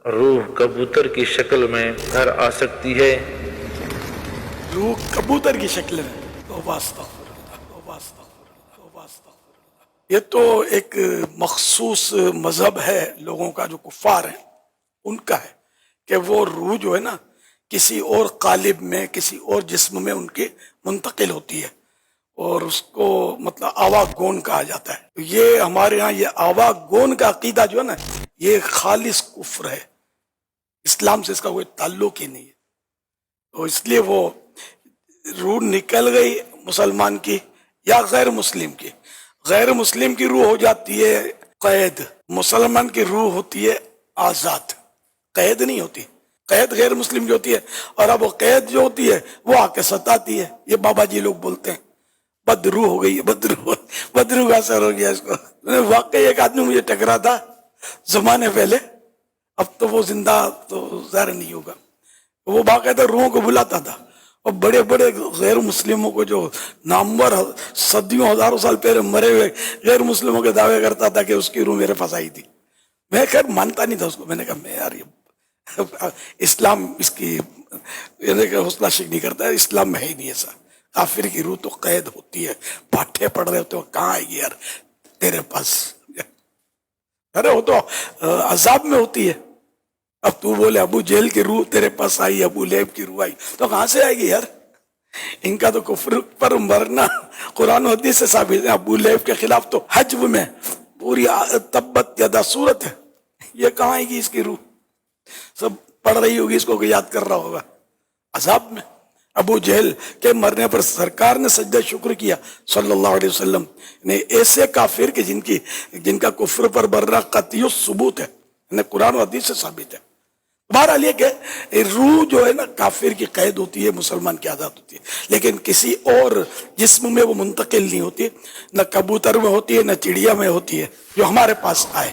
روح کبوتر کی شکل میں گھر آ سکتی ہے؟ روح کبوتر کی شکل میں؟ توبہ استغفر اللہ، توبہ استغفر اللہ، توبہ استغفر اللہ۔ یہ تو ایک مخصوص مذہب ہے لوگوں کا جو کفار ہیں ان کا ہے کہ وہ روح جو ہے نا کسی اور قالب میں کسی اور جسم میں ان کی منتقل ہوتی ہے اور اس کو مطلب آوا گون کہا جاتا ہے۔ یہ ہمارے ہاں یہ آوا گون کا عقیدہ جو ہے نا یہ خالص کفر ہے، اسلام سے اس کا کوئی تعلق ہی نہیں ہے۔ تو اس لیے وہ روح نکل گئی مسلمان کی یا غیر مسلم کی، غیر مسلم کی روح ہو جاتی ہے قید، مسلمان کی روح ہوتی ہے آزاد، قید نہیں ہوتی۔ قید غیر مسلم کی ہوتی ہے اور اب وہ قید جو ہوتی ہے وہ آ کے ستاتی ہے۔ یہ بابا جی لوگ بولتے ہیں بدروح ہو گئی، بدروح کا اثر ہو گیا اس کو۔ واقعی ایک آدمی مجھے ٹکرا تھا زمانے پہلے، اب تو وہ زندہ تو ظاہر نہیں ہوگا، وہ باقاعدہ روحوں کو بلاتا تھا اور بڑے بڑے غیر مسلموں کو جو نامور صدیوں ہزاروں سال پہلے مرے ہوئے غیر مسلموں کے دعوے کرتا تھا کہ اس کی روح میرے پاس آئی تھی۔ میں خیر مانتا نہیں تھا اس کو، میں نے کہا میں یار یہ اسلام اس کی حوصلہ شک نہیں کرتا ہے، اسلام میں ہے ہی نہیں ایسا۔ کافر کی روح تو قید ہوتی ہے، پاٹھے پڑھ رہے ہوتے ہو کہاں آئے گی یار تیرے پاس، ارے وہ تو عذاب میں ہوتی ہے۔ اب تو بولے ابو جہل کی روح تیرے پاس آئی، ابو لہب کی روح آئی، تو کہاں سے آئے گی یار؟ ان کا تو کفر پر مرنا قرآن و حدیث سے ثابت ہے۔ ابو لہب کے خلاف تو حجب میں پوری تبت یدا صورت ہے، یہ کہاں آئے گی اس کی روح؟ سب پڑھ رہی ہوگی اس کو یاد کر رہا ہوگا عذاب میں۔ ابو جہل کے مرنے پر سرکار نے سجدہ شکر کیا صلی اللہ علیہ وسلم نے، ایسے کافر کے جن کا کفر پر برہ قطعی ثبوت ہے، قرآن و حدیث سے ثابت ہے۔ بہرحال یہ کہ روح جو ہے نا کافر کی قید ہوتی ہے، مسلمان کی آزاد ہوتی ہے، لیکن کسی اور جسم میں وہ منتقل نہیں ہوتی، نہ کبوتر میں ہوتی ہے نہ چڑیا میں ہوتی ہے جو ہمارے پاس آئے۔